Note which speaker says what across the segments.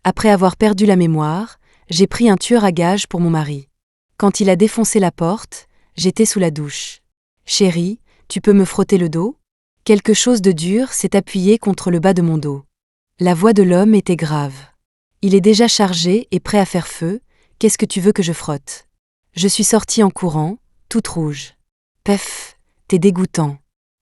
Speaker 1: Après avoir perdu la mémoire, j'ai pris un tueur à gages pour mon mari. Quand il a défoncé la porte, j'étais sous la douche. « Chérie, tu peux me frotter le dos ?» Quelque chose de dur s'est appuyé contre le bas de mon dos. La voix de l'homme était grave. « Il est déjà chargé et prêt à faire feu, qu'est-ce que tu veux que je frotte ?» Je suis sortie en courant, toute rouge. « Pef, t'es dégoûtant. »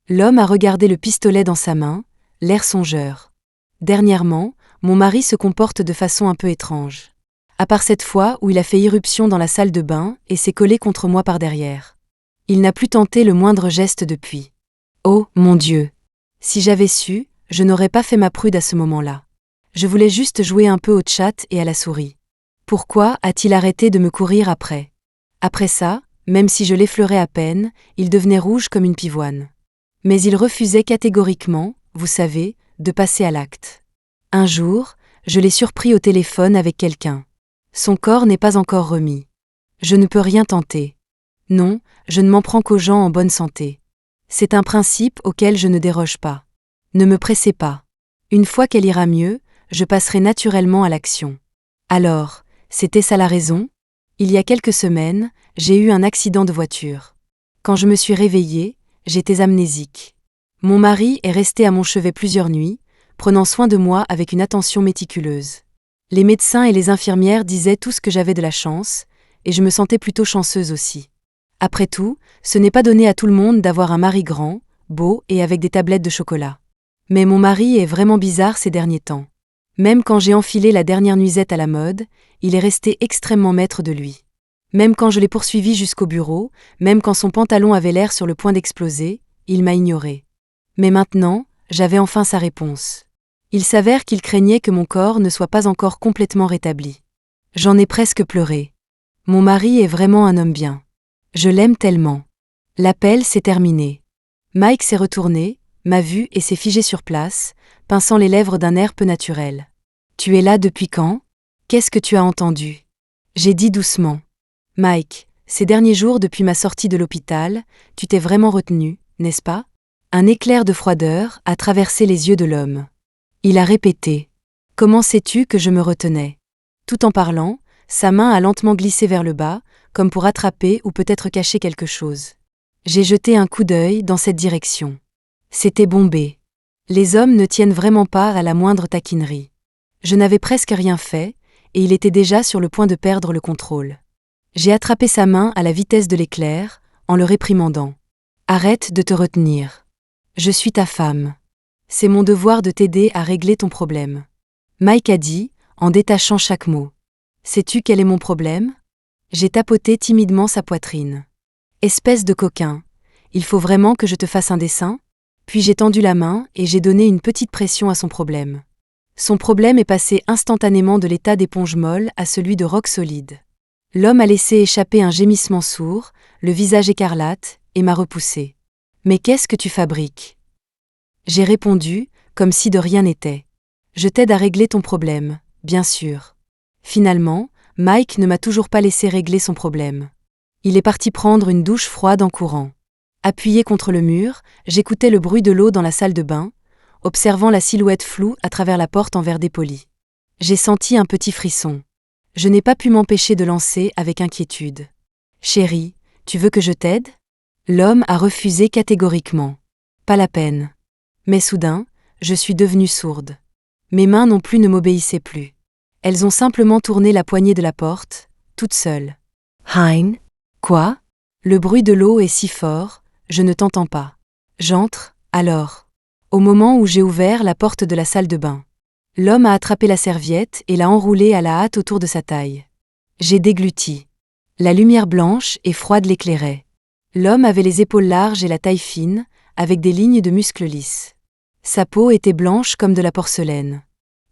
Speaker 1: L'homme a regardé le pistolet dans sa main, l'air songeur. « Dernièrement, mon mari se comporte de façon un peu étrange. À part cette fois où il a fait irruption dans la salle de bain et s'est collé contre moi par derrière. Il n'a plus tenté le moindre geste depuis. Oh, mon Dieu! Si j'avais su, je n'aurais pas fait ma prude à ce moment-là. Je voulais juste jouer un peu au chat et à la souris. Pourquoi a-t-il arrêté de me courir après? Après ça, même si je l'effleurais à peine, il devenait rouge comme une pivoine. Mais il refusait catégoriquement, vous savez, de passer à l'acte. Un jour, je l'ai surpris au téléphone avec quelqu'un. Son corps n'est pas encore remis. Je ne peux rien tenter. Non, je ne m'en prends qu'aux gens en bonne santé. C'est un principe auquel je ne déroge pas. Ne me pressez pas. Une fois qu'elle ira mieux, je passerai naturellement à l'action. Alors, c'était ça la raison? Il y a quelques semaines, j'ai eu un accident de voiture. Quand je me suis réveillée, j'étais amnésique. Mon mari est resté à mon chevet plusieurs nuits, prenant soin de moi avec une attention méticuleuse. Les médecins et les infirmières disaient tous que j'avais de la chance, et je me sentais plutôt chanceuse aussi. Après tout, ce n'est pas donné à tout le monde d'avoir un mari grand, beau et avec des tablettes de chocolat. Mais mon mari est vraiment bizarre ces derniers temps. Même quand j'ai enfilé la dernière nuisette à la mode, il est resté extrêmement maître de lui. Même quand je l'ai poursuivi jusqu'au bureau, même quand son pantalon avait l'air sur le point d'exploser, il m'a ignoré. Mais maintenant, j'avais enfin sa réponse. Il s'avère qu'il craignait que mon corps ne soit pas encore complètement rétabli. J'en ai presque pleuré. Mon mari est vraiment un homme bien. Je l'aime tellement. L'appel s'est terminé. Mike s'est retourné, m'a vu et s'est figé sur place, pinçant les lèvres d'un air peu naturel. « Tu es là depuis quand? Qu'est-ce que tu as entendu ?» J'ai dit doucement. « Mike, ces derniers jours depuis ma sortie de l'hôpital, tu t'es vraiment retenu, n'est-ce pas ?» Un éclair de froideur a traversé les yeux de l'homme. Il a répété. « Comment sais-tu que je me retenais ?» Tout en parlant, sa main a lentement glissé vers le bas, comme pour attraper ou peut-être cacher quelque chose. J'ai jeté un coup d'œil dans cette direction. C'était bombé. Les hommes ne tiennent vraiment pas à la moindre taquinerie. Je n'avais presque rien fait, et il était déjà sur le point de perdre le contrôle. J'ai attrapé sa main à la vitesse de l'éclair, en le réprimandant. « Arrête de te retenir. Je suis ta femme. C'est mon devoir de t'aider à régler ton problème. » Mike a dit, en détachant chaque mot. « Sais-tu quel est mon problème ?» J'ai tapoté timidement sa poitrine. « Espèce de coquin, il faut vraiment que je te fasse un dessin ?» Puis j'ai tendu la main et j'ai donné une petite pression à son problème. Son problème est passé instantanément de l'état d'éponge molle à celui de roc solide. L'homme a laissé échapper un gémissement sourd, le visage écarlate, et m'a repoussé. « Mais qu'est-ce que tu fabriques ?» J'ai répondu, comme si de rien n'était. « Je t'aide à régler ton problème, bien sûr. » Finalement, Mike ne m'a toujours pas laissé régler son problème. Il est parti prendre une douche froide en courant. Appuyé contre le mur, j'écoutais le bruit de l'eau dans la salle de bain, observant la silhouette floue à travers la porte en verre dépoli. J'ai senti un petit frisson. Je n'ai pas pu m'empêcher de lancer avec inquiétude. « Chérie, tu veux que je t'aide ?» L'homme a refusé catégoriquement. « Pas la peine. » Mais soudain, je suis devenue sourde. Mes mains non plus ne m'obéissaient plus. Elles ont simplement tourné la poignée de la porte, toute seule. « Hein? Quoi? Le bruit de l'eau est si fort, je ne t'entends pas. » J'entre, alors. Au moment où j'ai ouvert la porte de la salle de bain. L'homme a attrapé la serviette et l'a enroulée à la hâte autour de sa taille. J'ai dégluti. La lumière blanche et froide l'éclairait. L'homme avait les épaules larges et la taille fine, avec des lignes de muscles lisses. Sa peau était blanche comme de la porcelaine.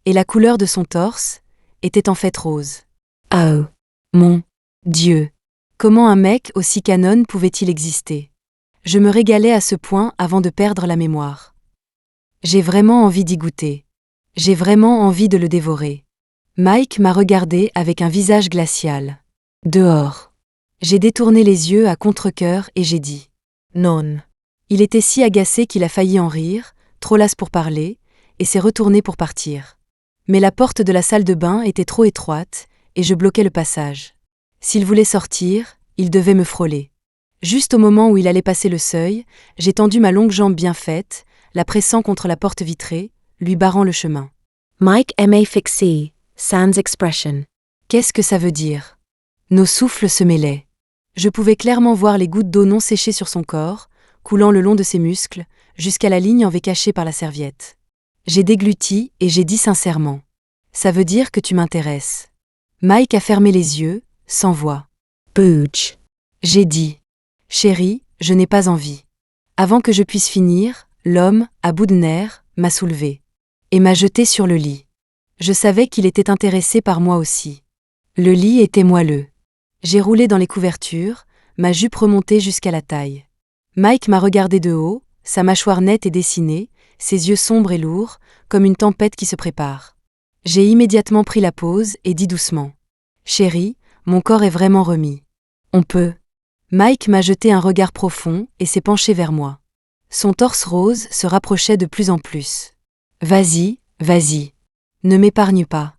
Speaker 1: Et la couleur de son torse était en fait rose. Oh, mon Dieu! Comment un mec aussi canon pouvait-il exister? Je me régalais à ce point avant de perdre la mémoire. J'ai vraiment envie d'y goûter. J'ai vraiment envie de le dévorer. Mike m'a regardé avec un visage glacial. Dehors. J'ai détourné les yeux à contre-cœur et j'ai dit « Non ». Il était si agacé qu'il a failli en rire, trop las pour parler, et s'est retourné pour partir. Mais la porte de la salle de bain était trop étroite, et je bloquais le passage. S'il voulait sortir, il devait me frôler. Juste au moment où il allait passer le seuil, j'ai tendu ma longue jambe bien faite, la pressant contre la porte vitrée, lui barrant le chemin.
Speaker 2: Mike m'a fixé, sans expression.
Speaker 1: Qu'est-ce que ça veut dire? Nos souffles se mêlaient. Je pouvais clairement voir les gouttes d'eau non séchées sur son corps, coulant le long de ses muscles, jusqu'à la ligne en V cachée par la serviette. J'ai dégluti et j'ai dit sincèrement. Ça veut dire que tu m'intéresses. Mike a fermé les yeux, sans voix.
Speaker 2: Booch.
Speaker 1: J'ai dit. Chérie, je n'ai pas envie. Avant que je puisse finir, l'homme, à bout de nerfs, m'a soulevé. Et m'a jeté sur le lit. Je savais qu'il était intéressé par moi aussi. Le lit était moelleux. J'ai roulé dans les couvertures, ma jupe remontée jusqu'à la taille. Mike m'a regardé de haut, sa mâchoire nette et dessinée, ses yeux sombres et lourds, comme une tempête qui se prépare. J'ai immédiatement pris la pause et dit doucement. Chérie, mon corps est vraiment remis. On peut. Mike m'a jeté un regard profond et s'est penché vers moi. Son torse rose se rapprochait de plus en plus. Vas-y, vas-y. Ne m'épargne pas.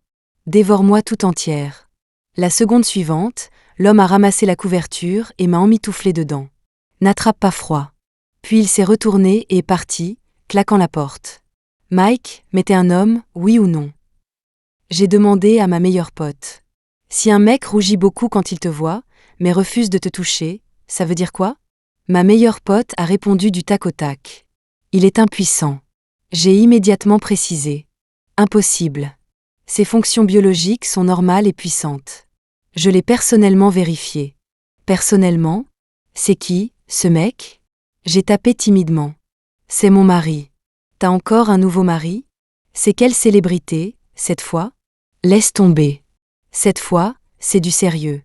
Speaker 1: Dévore-moi tout entière. La seconde suivante, l'homme a ramassé la couverture et m'a emmitouflé dedans. N'attrape pas froid. Puis il s'est retourné et est parti, claquant la porte. Mike, mais t'es un homme, oui ou non? J'ai demandé à ma meilleure pote. Si un mec rougit beaucoup quand il te voit, mais refuse de te toucher, ça veut dire quoi? Ma meilleure pote a répondu du tac au tac. Il est impuissant. J'ai immédiatement précisé. Impossible. Ses fonctions biologiques sont normales et puissantes. Je l'ai personnellement vérifié. Personnellement? C'est qui, ce mec? J'ai tapé timidement. C'est mon mari. T'as encore un nouveau mari? C'est quelle célébrité, cette fois? Laisse tomber. Cette fois, c'est du sérieux.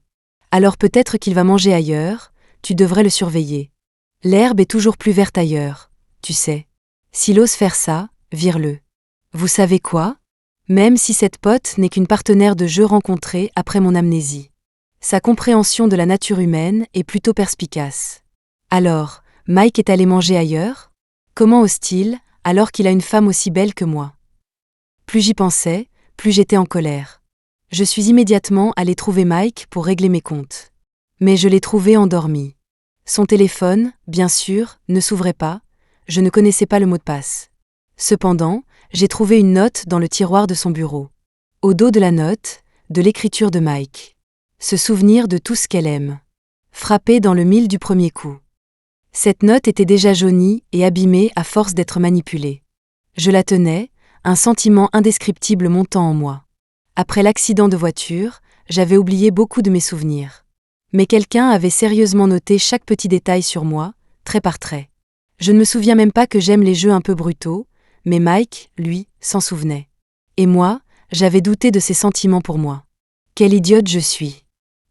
Speaker 1: Alors peut-être qu'il va manger ailleurs, tu devrais le surveiller. L'herbe est toujours plus verte ailleurs, tu sais. S'il ose faire ça, vire-le. Vous savez quoi? Même si cette pote n'est qu'une partenaire de jeu rencontrée après mon amnésie. Sa compréhension de la nature humaine est plutôt perspicace. Alors, Mike est allé manger ailleurs? Comment ose-t-il, alors qu'il a une femme aussi belle que moi? Plus j'y pensais, plus j'étais en colère. Je suis immédiatement allé trouver Mike pour régler mes comptes. Mais je l'ai trouvé endormi. Son téléphone, bien sûr, ne s'ouvrait pas, je ne connaissais pas le mot de passe. Cependant, j'ai trouvé une note dans le tiroir de son bureau. Au dos de la note, de l'écriture de Mike. Se souvenir de tout ce qu'elle aime. Frapper dans le mille du premier coup. Cette note était déjà jaunie et abîmée à force d'être manipulée. Je la tenais, un sentiment indescriptible montant en moi. Après l'accident de voiture, j'avais oublié beaucoup de mes souvenirs. Mais quelqu'un avait sérieusement noté chaque petit détail sur moi, trait par trait. Je ne me souviens même pas que j'aime les jeux un peu brutaux, mais Mike, lui, s'en souvenait. Et moi, j'avais douté de ses sentiments pour moi. Quelle idiote je suis.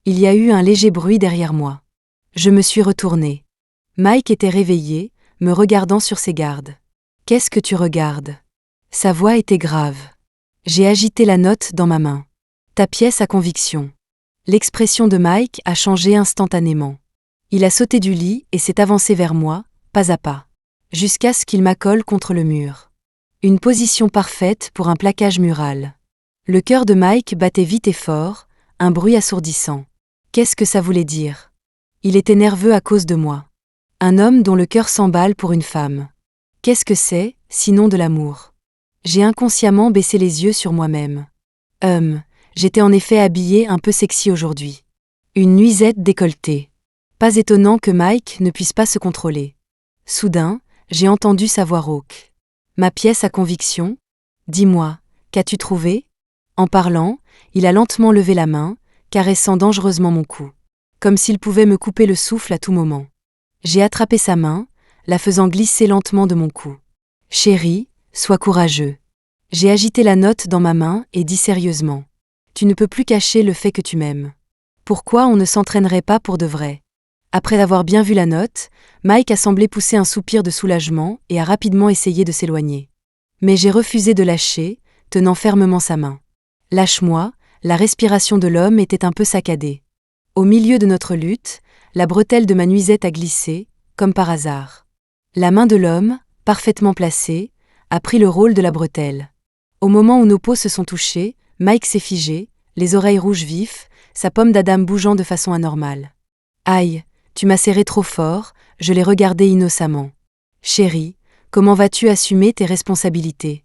Speaker 1: Il y a eu un léger bruit derrière moi. Je me suis retournée. Mike était réveillé, me regardant sur ses gardes. « Qu'est-ce que tu regardes ?» Sa voix était grave. J'ai agité la note dans ma main. « Ta pièce à conviction. » L'expression de Mike a changé instantanément. Il a sauté du lit et s'est avancé vers moi, pas à pas, jusqu'à ce qu'il m'accole contre le mur. Une position parfaite pour un plaquage mural. Le cœur de Mike battait vite et fort, un bruit assourdissant. Qu'est-ce que ça voulait dire? Il était nerveux à cause de moi. Un homme dont le cœur s'emballe pour une femme. Qu'est-ce que c'est, sinon de l'amour? J'ai inconsciemment baissé les yeux sur moi-même. J'étais en effet habillée un peu sexy aujourd'hui. Une nuisette décolletée. Pas étonnant que Mike ne puisse pas se contrôler. Soudain, j'ai entendu sa voix rauque. Ma pièce à conviction? Dis-moi, qu'as-tu trouvé? En parlant, il a lentement levé la main, caressant dangereusement mon cou. Comme s'il pouvait me couper le souffle à tout moment. J'ai attrapé sa main, la faisant glisser lentement de mon cou. Chérie, sois courageux. J'ai agité la note dans ma main et dit sérieusement. Tu ne peux plus cacher le fait que tu m'aimes. Pourquoi on ne s'entraînerait pas pour de vrai? Après avoir bien vu la note, Mike a semblé pousser un soupir de soulagement et a rapidement essayé de s'éloigner. Mais j'ai refusé de lâcher, tenant fermement sa main. Lâche-moi, la respiration de l'homme était un peu saccadée. Au milieu de notre lutte, la bretelle de ma nuisette a glissé, comme par hasard. La main de l'homme, parfaitement placée, a pris le rôle de la bretelle. Au moment où nos peaux se sont touchées, Mike s'est figé, les oreilles rouges vifs, sa pomme d'Adam bougeant de façon anormale. Aïe, tu m'as serré trop fort, je l'ai regardé innocemment. Chérie, comment vas-tu assumer tes responsabilités?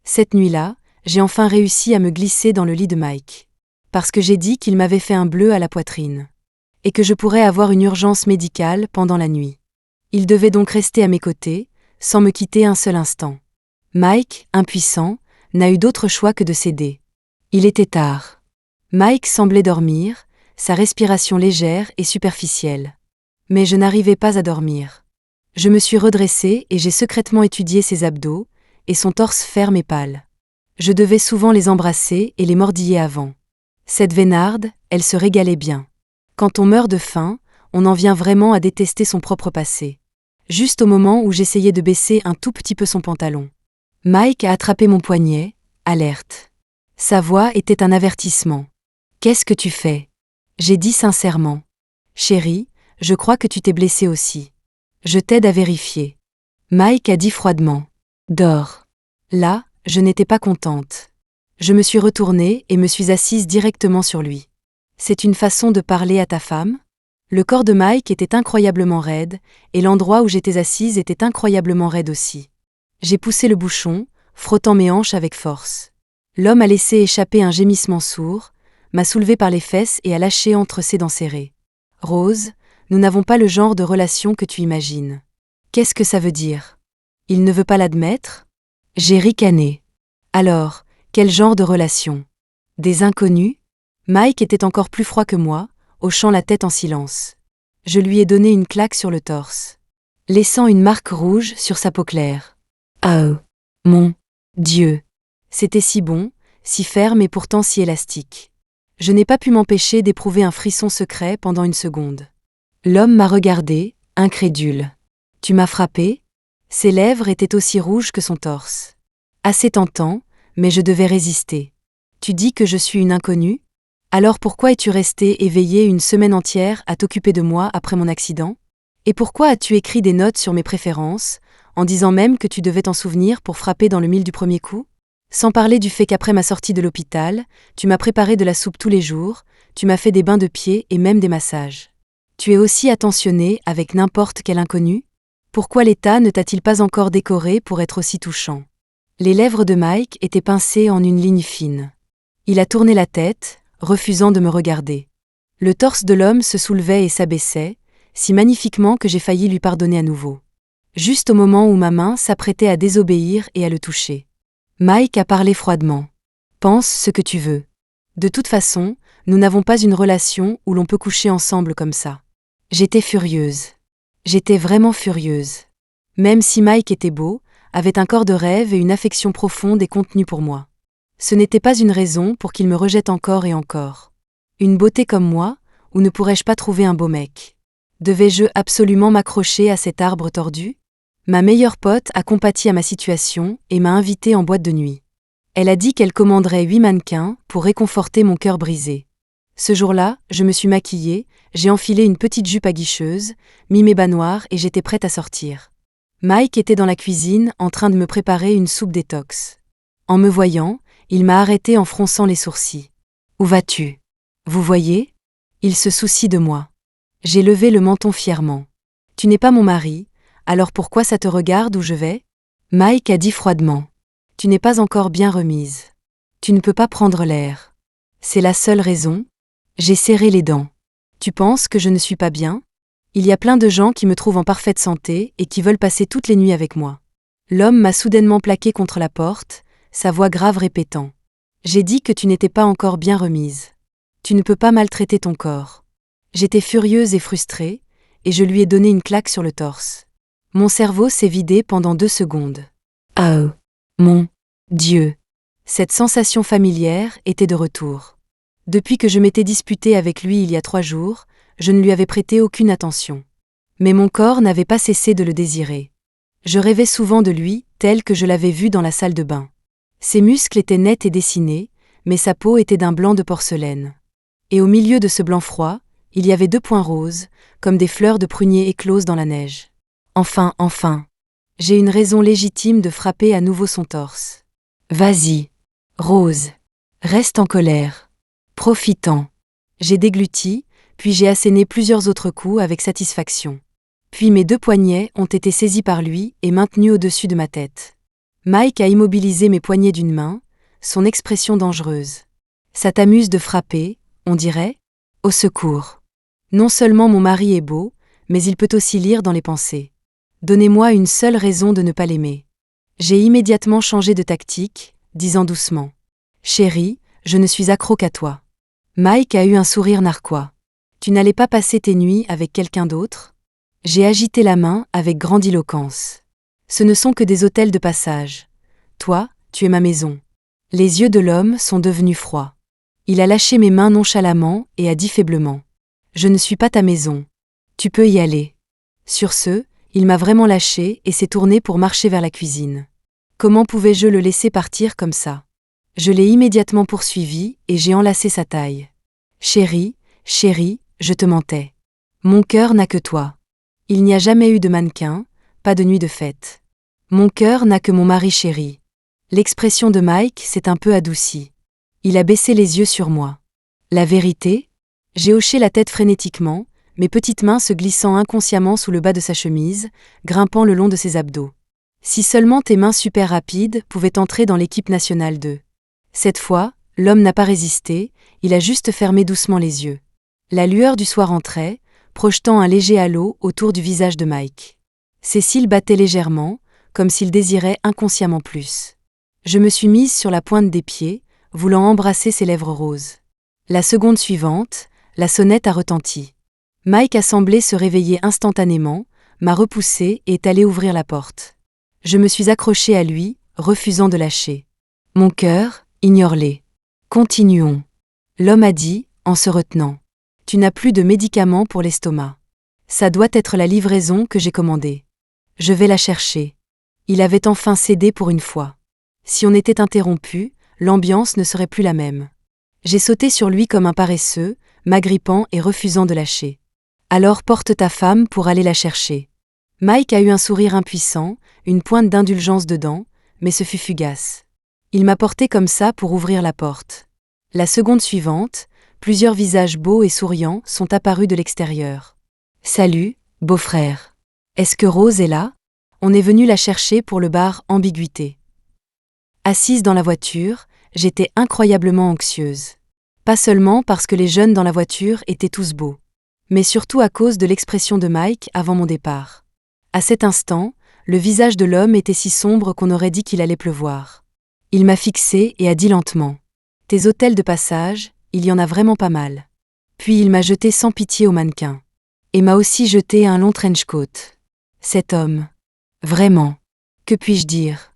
Speaker 1: Cette nuit-là, j'ai enfin réussi à me glisser dans le lit de Mike. Parce que j'ai dit qu'il m'avait fait un bleu à la poitrine. Et que je pourrais avoir une urgence médicale pendant la nuit. Il devait donc rester à mes côtés, sans me quitter un seul instant. Mike, impuissant, n'a eu d'autre choix que de céder. Il était tard. Mike semblait dormir, sa respiration légère et superficielle. Mais je n'arrivais pas à dormir. Je me suis redressée et j'ai secrètement étudié ses abdos, et son torse ferme et pâle. Je devais souvent les embrasser et les mordiller avant. Cette vénarde, elle se régalait bien. Quand on meurt de faim, on en vient vraiment à détester son propre passé. Juste au moment où j'essayais de baisser un tout petit peu son pantalon. Mike a attrapé mon poignet, alerte. Sa voix était un avertissement. « Qu'est-ce que tu fais ?» J'ai dit sincèrement. « Chérie, je crois que tu t'es blessée aussi. Je t'aide à vérifier. » Mike a dit froidement. « Dors. » Là, je n'étais pas contente. Je me suis retournée et me suis assise directement sur lui. « C'est une façon de parler à ta femme ?» Le corps de Mike était incroyablement raide, et l'endroit où j'étais assise était incroyablement raide aussi. J'ai poussé le bouchon, frottant mes hanches avec force. L'homme a laissé échapper un gémissement sourd, m'a soulevé par les fesses et a lâché entre ses dents serrées. « Rose, nous n'avons pas le genre de relation que tu imagines. » Qu'est-ce que ça veut dire? Il ne veut pas l'admettre? J'ai ricané. Alors, quel genre de relation? Des inconnus? Mike était encore plus froid que moi, hochant la tête en silence. Je lui ai donné une claque sur le torse, laissant une marque rouge sur sa peau claire. Oh, mon Dieu! C'était si bon, si ferme et pourtant si élastique. Je n'ai pas pu m'empêcher d'éprouver un frisson secret pendant une seconde. L'homme m'a regardé, incrédule. « Tu m'as frappé ?» Ses lèvres étaient aussi rouges que son torse. Assez tentant, mais je devais résister. « Tu dis que je suis une inconnue ? Alors pourquoi es-tu restée éveillée une semaine entière à t'occuper de moi après mon accident? Et pourquoi as-tu écrit des notes sur mes préférences, en disant même que tu devais t'en souvenir pour frapper dans le mille du premier coup? Sans parler du fait qu'après ma sortie de l'hôpital, tu m'as préparé de la soupe tous les jours, tu m'as fait des bains de pieds et même des massages. Tu es aussi attentionnée avec n'importe quel inconnu? Pourquoi l'État ne t'a-t-il pas encore décoré pour être aussi touchant? » Les lèvres de Mike étaient pincées en une ligne fine. Il a tourné la tête, refusant de me regarder. Le torse de l'homme se soulevait et s'abaissait, si magnifiquement que j'ai failli lui pardonner à nouveau. Juste au moment où ma main s'apprêtait à désobéir et à le toucher. Mike a parlé froidement. « Pense ce que tu veux. De toute façon, nous n'avons pas une relation où l'on peut coucher ensemble comme ça. » J'étais furieuse. J'étais vraiment furieuse. Même si Mike était beau, avait un corps de rêve et une affection profonde et contenue pour moi. Ce n'était pas une raison pour qu'il me rejette encore et encore. Une beauté comme moi, où ne pourrais-je pas trouver un beau mec? Devais-je absolument m'accrocher à cet arbre tordu? Ma meilleure pote a compati à ma situation et m'a invitée en boîte de nuit. Elle a dit qu'elle commanderait 8 mannequins pour réconforter mon cœur brisé. Ce jour-là, je me suis maquillée, j'ai enfilé une petite jupe aguicheuse, mis mes bas noirs et j'étais prête à sortir. Mike était dans la cuisine en train de me préparer une soupe détox. En me voyant, il m'a arrêtée en fronçant les sourcils. « Où vas-tu? Vous voyez? Il se soucie de moi. » J'ai levé le menton fièrement. « Tu n'es pas mon mari, alors pourquoi ça te regarde où je vais? » Mike a dit froidement. « Tu n'es pas encore bien remise. Tu ne peux pas prendre l'air. C'est la seule raison? » J'ai serré les dents. « Tu penses que je ne suis pas bien? Il y a plein de gens qui me trouvent en parfaite santé et qui veulent passer toutes les nuits avec moi. » L'homme m'a soudainement plaqué contre la porte, sa voix grave répétant. « J'ai dit que tu n'étais pas encore bien remise. Tu ne peux pas maltraiter ton corps. » J'étais furieuse et frustrée, et je lui ai donné une claque sur le torse. Mon cerveau s'est vidé pendant 2 secondes. Oh, mon Dieu! Cette sensation familière était de retour. Depuis que je m'étais disputée avec lui il y a 3 jours, je ne lui avais prêté aucune attention. Mais mon corps n'avait pas cessé de le désirer. Je rêvais souvent de lui, tel que je l'avais vu dans la salle de bain. Ses muscles étaient nets et dessinés, mais sa peau était d'un blanc de porcelaine. Et au milieu de ce blanc froid, il y avait 2 points roses, comme des fleurs de prunier écloses dans la neige. Enfin, j'ai une raison légitime de frapper à nouveau son torse. Vas-y, Rose. Reste en colère. Profitant. J'ai dégluti, puis j'ai asséné plusieurs autres coups avec satisfaction. Puis mes 2 poignets ont été saisis par lui et maintenus au-dessus de ma tête. Mike a immobilisé mes poignets d'une main, son expression dangereuse. Ça t'amuse de frapper, on dirait ? Au secours. Non seulement mon mari est beau, mais il peut aussi lire dans les pensées. Donnez-moi une seule raison de ne pas l'aimer. J'ai immédiatement changé de tactique, disant doucement. Chérie, je ne suis accro qu'à toi. Mike a eu un sourire narquois. Tu n'allais pas passer tes nuits avec quelqu'un d'autre ? J'ai agité la main avec grandiloquence. Ce ne sont que des hôtels de passage. Toi, tu es ma maison. Les yeux de l'homme sont devenus froids. Il a lâché mes mains nonchalamment et a dit faiblement. Je ne suis pas ta maison. Tu peux y aller. Sur ce, il m'a vraiment lâché et s'est tourné pour marcher vers la cuisine. Comment pouvais-je le laisser partir comme ça ? Je l'ai immédiatement poursuivi et j'ai enlacé sa taille. Chérie, chérie, je te mentais. Mon cœur n'a que toi. Il n'y a jamais eu de mannequin, pas de nuit de fête. Mon cœur n'a que mon mari chéri. L'expression de Mike s'est un peu adoucie. Il a baissé les yeux sur moi. La vérité ? J'ai hoché la tête frénétiquement, mes petites mains se glissant inconsciemment sous le bas de sa chemise, grimpant le long de ses abdos. Si seulement tes mains super rapides pouvaient entrer dans l'équipe nationale 2. Cette fois, l'homme n'a pas résisté, il a juste fermé doucement les yeux. La lueur du soir entrait, projetant un léger halo autour du visage de Mike. Ses cils battaient légèrement, comme s'il désirait inconsciemment plus. Je me suis mise sur la pointe des pieds, voulant embrasser ses lèvres roses. La seconde suivante, la sonnette a retenti. Mike a semblé se réveiller instantanément, m'a repoussé et est allé ouvrir la porte. Je me suis accrochée à lui, refusant de lâcher. Mon cœur, ignore-les. Continuons. L'homme a dit, en se retenant. Tu n'as plus de médicaments pour l'estomac. Ça doit être la livraison que j'ai commandée. Je vais la chercher. Il avait enfin cédé pour une fois. Si on était interrompu, l'ambiance ne serait plus la même. J'ai sauté sur lui comme un paresseux, m'agrippant et refusant de lâcher. Alors porte ta femme pour aller la chercher. Mike a eu un sourire impuissant, une pointe d'indulgence dedans, mais ce fut fugace. Il m'a porté comme ça pour ouvrir la porte. La seconde suivante, plusieurs visages beaux et souriants sont apparus de l'extérieur. Salut, beau-frère. Est-ce que Rose est là ? On est venu la chercher pour le bar Ambiguïté. Assise dans la voiture, j'étais incroyablement anxieuse. Pas seulement parce que les jeunes dans la voiture étaient tous beaux, mais surtout à cause de l'expression de Mike avant mon départ. À cet instant, le visage de l'homme était si sombre qu'on aurait dit qu'il allait pleuvoir. Il m'a fixée et a dit lentement. « Tes hôtels de passage, il y en a vraiment pas mal. » Puis il m'a jeté sans pitié au mannequin. Et m'a aussi jeté un long trench-coat. Cet homme. Vraiment. Que puis-je dire ?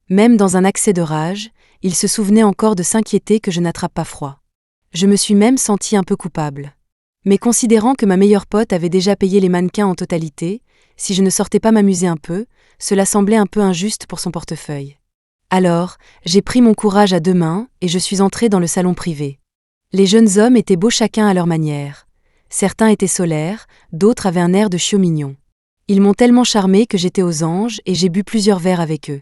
Speaker 1: Même dans un accès de rage, il se souvenait encore de s'inquiéter que je n'attrape pas froid. Je me suis même sentie un peu coupable. Mais considérant que ma meilleure pote avait déjà payé les mannequins en totalité, si je ne sortais pas m'amuser un peu, cela semblait un peu injuste pour son portefeuille. Alors, j'ai pris mon courage à 2 mains et je suis entrée dans le salon privé. Les jeunes hommes étaient beaux chacun à leur manière. Certains étaient solaires, d'autres avaient un air de chiots mignons. Ils m'ont tellement charmée que j'étais aux anges et j'ai bu plusieurs verres avec eux.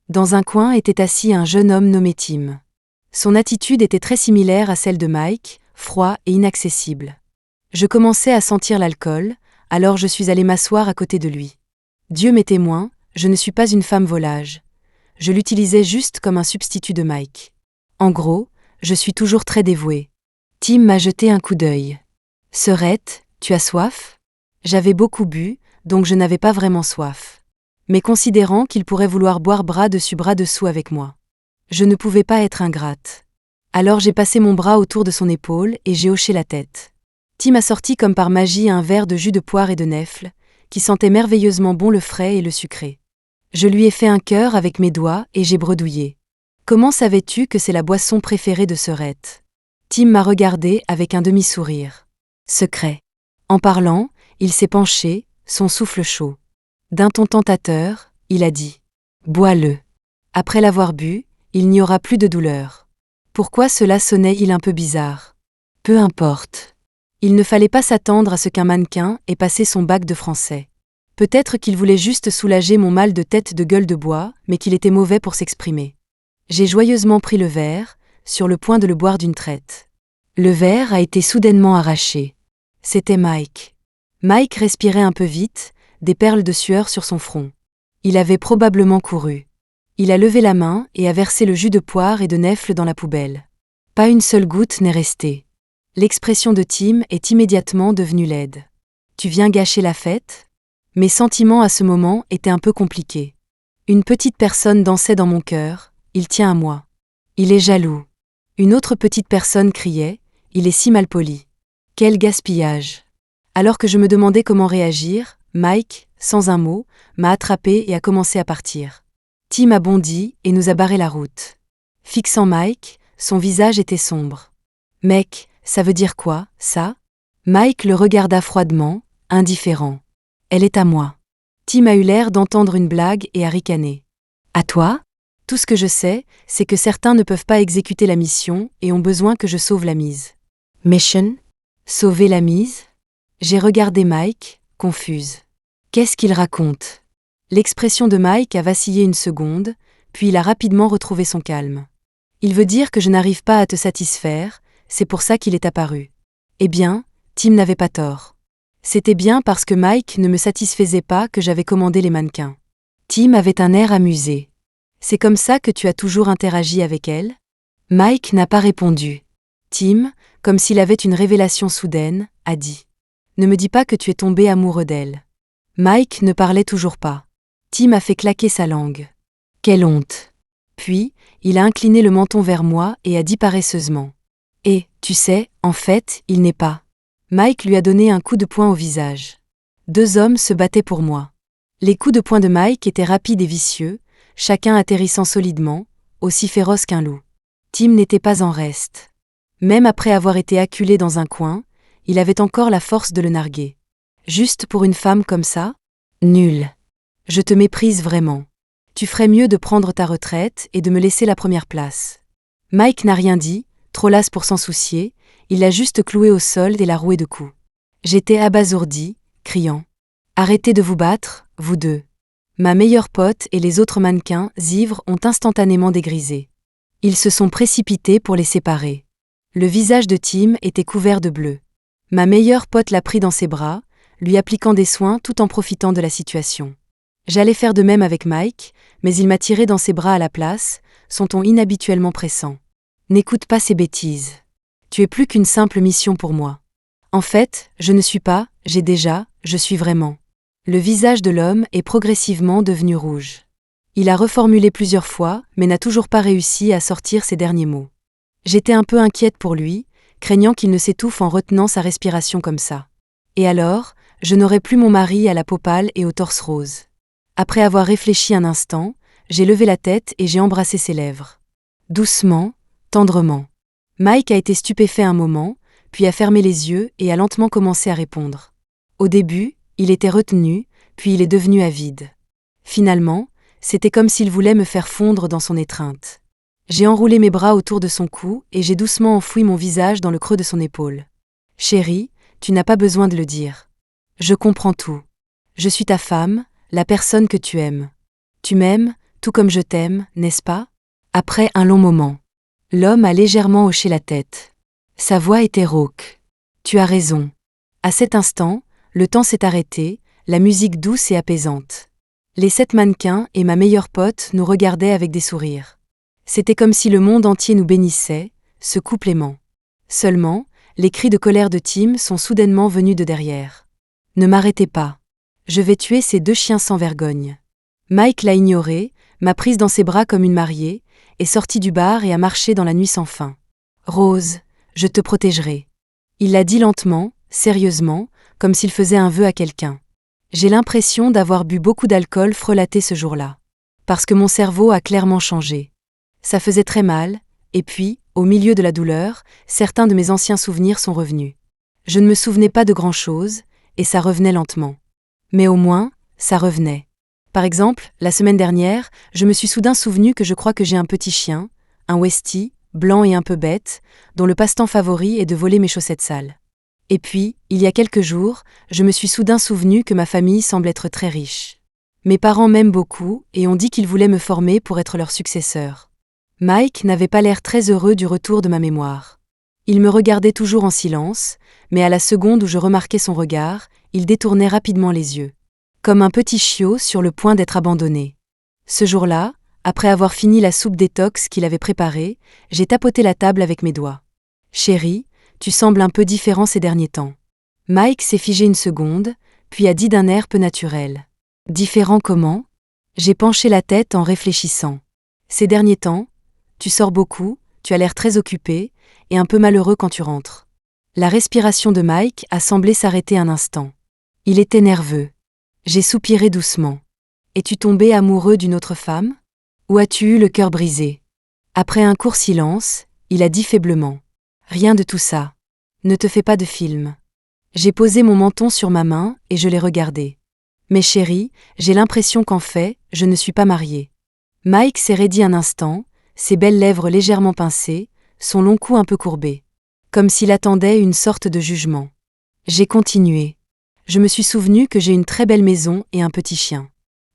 Speaker 1: Dans un coin était assis un jeune homme nommé Tim. Son attitude était très similaire à celle de Mike, froid et inaccessible. Je commençais à sentir l'alcool, alors je suis allée m'asseoir à côté de lui. Dieu m'est témoin, je ne suis pas une femme volage. Je l'utilisais juste comme un substitut de Mike. En gros, je suis toujours très dévouée. Tim m'a jeté un coup d'œil. « Sœurette, tu as soif ?» J'avais beaucoup bu, donc je n'avais pas vraiment soif. Mais considérant qu'il pourrait vouloir boire bras dessus bras dessous avec moi. Je ne pouvais pas être ingrate. Alors j'ai passé mon bras autour de son épaule et j'ai hoché la tête. Tim a sorti comme par magie un verre de jus de poire et de nèfles, qui sentait merveilleusement bon le frais et le sucré. Je lui ai fait un cœur avec mes doigts et j'ai bredouillé. « Comment savais-tu que c'est la boisson préférée de Sœurette ?» Tim m'a regardé avec un demi-sourire. Secret. En parlant, il s'est penché, son souffle chaud. D'un ton tentateur, il a dit « Bois-le. Après l'avoir bu, il n'y aura plus de douleur. » Pourquoi cela sonnait-il un peu bizarre ? Peu importe. Il ne fallait pas s'attendre à ce qu'un mannequin ait passé son bac de français. Peut-être qu'il voulait juste soulager mon mal de tête de gueule de bois, mais qu'il était mauvais pour s'exprimer. J'ai joyeusement pris le verre, sur le point de le boire d'une traite. Le verre a été soudainement arraché. C'était Mike. Mike respirait un peu vite, des perles de sueur sur son front. Il avait probablement couru. Il a levé la main et a versé le jus de poire et de nèfles dans la poubelle. Pas une seule goutte n'est restée. L'expression de Tim est immédiatement devenue laide. « Tu viens gâcher la fête ?» Mes sentiments à ce moment étaient un peu compliqués. Une petite personne dansait dans mon cœur, il tient à moi. Il est jaloux. Une autre petite personne criait, il est si malpoli. Quel gaspillage. Alors que je me demandais comment réagir, Mike, sans un mot, m'a attrapé et a commencé à partir. Tim a bondi et nous a barré la route. Fixant Mike, son visage était sombre. « Mec, ça veut dire quoi, ça ?» Mike le regarda froidement, indifférent. « Elle est à moi. » Tim a eu l'air d'entendre une blague et a ricané. « À toi ? Tout ce que je sais, c'est que certains ne peuvent pas exécuter la mission et ont besoin que je sauve la mise. »
Speaker 2: Mission?
Speaker 1: Sauver la mise ? J'ai regardé Mike, confuse. Qu'est-ce qu'il raconte ? L'expression de Mike a vacillé une seconde, puis il a rapidement retrouvé son calme. Il veut dire que je n'arrive pas à te satisfaire, c'est pour ça qu'il est apparu. Eh bien, Tim n'avait pas tort. C'était bien parce que Mike ne me satisfaisait pas que j'avais commandé les mannequins. Tim avait un air amusé. C'est comme ça que tu as toujours interagi avec elle ? Mike n'a pas répondu. Tim, comme s'il avait une révélation soudaine, a dit. Ne me dis pas que tu es tombé amoureux d'elle. Mike ne parlait toujours pas. Tim a fait claquer sa langue. Quelle honte. Puis, il a incliné le menton vers moi et a dit paresseusement. Et, tu sais, en fait, il n'est pas. Mike lui a donné un coup de poing au visage. 2 hommes se battaient pour moi. Les coups de poing de Mike étaient rapides et vicieux, chacun atterrissant solidement, aussi féroce qu'un loup. Tim n'était pas en reste. Même après avoir été acculé dans un coin, il avait encore la force de le narguer. Juste pour une femme comme ça ? Nul. Je te méprise vraiment. Tu ferais mieux de prendre ta retraite et de me laisser la première place. Mike n'a rien dit, trop las pour s'en soucier, il l'a juste cloué au sol et l'a roué de coups. J'étais abasourdi, criant. Arrêtez de vous battre, vous deux. Ma meilleure pote et les autres mannequins, ivres, ont instantanément dégrisé. Ils se sont précipités pour les séparer. Le visage de Tim était couvert de bleu. Ma meilleure pote l'a pris dans ses bras, lui appliquant des soins tout en profitant de la situation. J'allais faire de même avec Mike, mais il m'a tiré dans ses bras à la place, son ton inhabituellement pressant. N'écoute pas ces bêtises. Tu es plus qu'une simple mission pour moi. En fait, je ne suis pas, je suis vraiment. Le visage de l'homme est progressivement devenu rouge. Il a reformulé plusieurs fois, mais n'a toujours pas réussi à sortir ses derniers mots. J'étais un peu inquiète pour lui, craignant qu'il ne s'étouffe en retenant sa respiration comme ça. Et alors, je n'aurais plus mon mari à la peau pâle et au torse rose. Après avoir réfléchi un instant, j'ai levé la tête et j'ai embrassé ses lèvres. Doucement, tendrement. Mike a été stupéfait un moment, puis a fermé les yeux et a lentement commencé à répondre. Au début, il était retenu, puis il est devenu avide. Finalement, c'était comme s'il voulait me faire fondre dans son étreinte. J'ai enroulé mes bras autour de son cou et j'ai doucement enfoui mon visage dans le creux de son épaule. Chérie, tu n'as pas besoin de le dire. Je comprends tout. Je suis ta femme, la personne que tu aimes. Tu m'aimes, tout comme je t'aime, n'est-ce pas ? Après un long moment. L'homme a légèrement hoché la tête. Sa voix était rauque. Tu as raison. À cet instant, le temps s'est arrêté, la musique douce et apaisante. Les 7 mannequins et ma meilleure pote nous regardaient avec des sourires. C'était comme si le monde entier nous bénissait, ce couple aimant. Seulement, les cris de colère de Tim sont soudainement venus de derrière. Ne m'arrêtez pas. Je vais tuer ces 2 chiens sans vergogne. Mike l'a ignoré, m'a prise dans ses bras comme une mariée, est sorti du bar et a marché dans la nuit sans fin. Rose, je te protégerai. Il l'a dit lentement, sérieusement, comme s'il faisait un vœu à quelqu'un. J'ai l'impression d'avoir bu beaucoup d'alcool frelaté ce jour-là. Parce que mon cerveau a clairement changé. Ça faisait très mal, et puis, au milieu de la douleur, certains de mes anciens souvenirs sont revenus. Je ne me souvenais pas de grand-chose, et ça revenait lentement. Mais au moins, ça revenait. Par exemple, la semaine dernière, je me suis soudain souvenu que je crois que j'ai un petit chien, un Westie, blanc et un peu bête, dont le passe-temps favori est de voler mes chaussettes sales. Et puis, il y a quelques jours, je me suis soudain souvenu que ma famille semble être très riche. Mes parents m'aiment beaucoup et ont dit qu'ils voulaient me former pour être leur successeur. Mike n'avait pas l'air très heureux du retour de ma mémoire. Il me regardait toujours en silence, mais à la seconde où je remarquais son regard, il détournait rapidement les yeux. Comme un petit chiot sur le point d'être abandonné. Ce jour-là, après avoir fini la soupe détox qu'il avait préparée, j'ai tapoté la table avec mes doigts. « Chérie, tu sembles un peu différent ces derniers temps. » Mike s'est figé une seconde, puis a dit d'un air peu naturel. « Différent comment ?» J'ai penché la tête en réfléchissant. « Ces derniers temps, tu sors beaucoup, tu as l'air très occupé, et un peu malheureux quand tu rentres. » La respiration de Mike a semblé s'arrêter un instant. Il était nerveux. J'ai soupiré doucement. « Es-tu tombé amoureux d'une autre femme ? Ou as-tu eu le cœur brisé ?» Après un court silence, il a dit faiblement. « Rien de tout ça. Ne te fais pas de film. » J'ai posé mon menton sur ma main et je l'ai regardé. « Mais chérie, j'ai l'impression qu'en fait, je ne suis pas mariée. » Mike s'est raidi un instant, ses belles lèvres légèrement pincées, son long cou un peu courbé. Comme s'il attendait une sorte de jugement. J'ai continué. Je me suis souvenu que j'ai une très belle maison et un petit chien.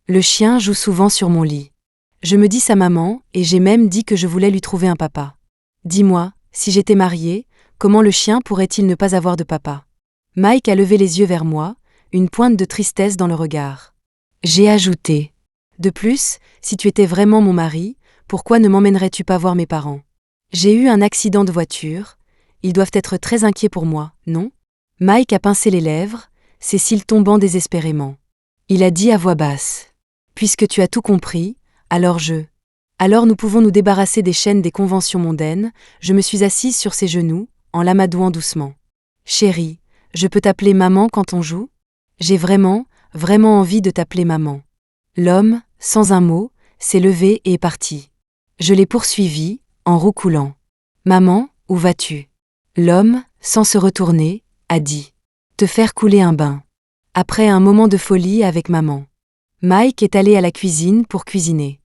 Speaker 1: Le chien joue souvent sur mon lit. Je me dis sa maman et j'ai même dit que je voulais lui trouver un papa. Dis-moi, si j'étais mariée, comment le chien pourrait-il ne pas avoir de papa ? Mike a levé les yeux vers moi, une pointe de tristesse dans le regard. J'ai ajouté. De plus, si tu étais vraiment mon mari, pourquoi ne m'emmènerais-tu pas voir mes parents ? J'ai eu un accident de voiture. Ils doivent être très inquiets pour moi, non ? Mike a pincé les lèvres, ses cils tombant désespérément. Il a dit à voix basse. Puisque tu as tout compris, alors nous pouvons nous débarrasser des chaînes des conventions mondaines. Je me suis assise sur ses genoux, en l'amadouant doucement. Chérie, je peux t'appeler maman quand on joue ? J'ai vraiment envie de t'appeler maman. L'homme, sans un mot, s'est levé et est parti. Je l'ai poursuivi, en roucoulant. Maman, où vas-tu ? L'homme, sans se retourner, a dit. Te faire couler un bain. Après un moment de folie avec maman. Mike est allé à la cuisine pour cuisiner.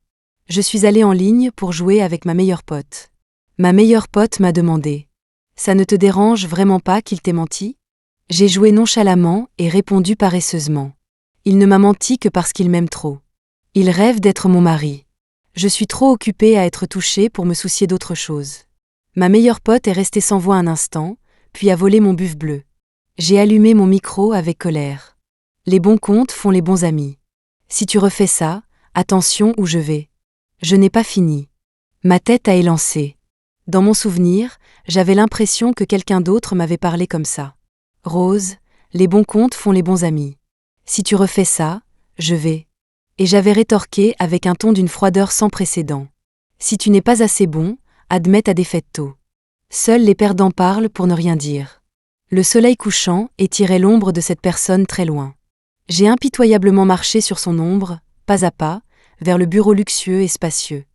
Speaker 1: Je suis allée en ligne pour jouer avec ma meilleure pote. Ma meilleure pote m'a demandé. Ça ne te dérange vraiment pas qu'il t'ait menti ? J'ai joué nonchalamment et répondu paresseusement. Il ne m'a menti que parce qu'il m'aime trop. Il rêve d'être mon mari. Je suis trop occupée à être touchée pour me soucier d'autre chose. Ma meilleure pote est restée sans voix un instant, puis a volé mon buff bleu. J'ai allumé mon micro avec colère. Les bons comptes font les bons amis. Si tu refais ça, attention où je vais. Je n'ai pas fini. Ma tête a élancé. Dans mon souvenir, j'avais l'impression que quelqu'un d'autre m'avait parlé comme ça. Rose, les bons comptes font les bons amis. Si tu refais ça, je vais. Et j'avais rétorqué avec un ton d'une froideur sans précédent. Si tu n'es pas assez bon, admets ta défaite tôt. Seuls les perdants parlent pour ne rien dire. Le soleil couchant étirait l'ombre de cette personne très loin. J'ai impitoyablement marché sur son ombre, pas à pas, vers le bureau luxueux et spacieux.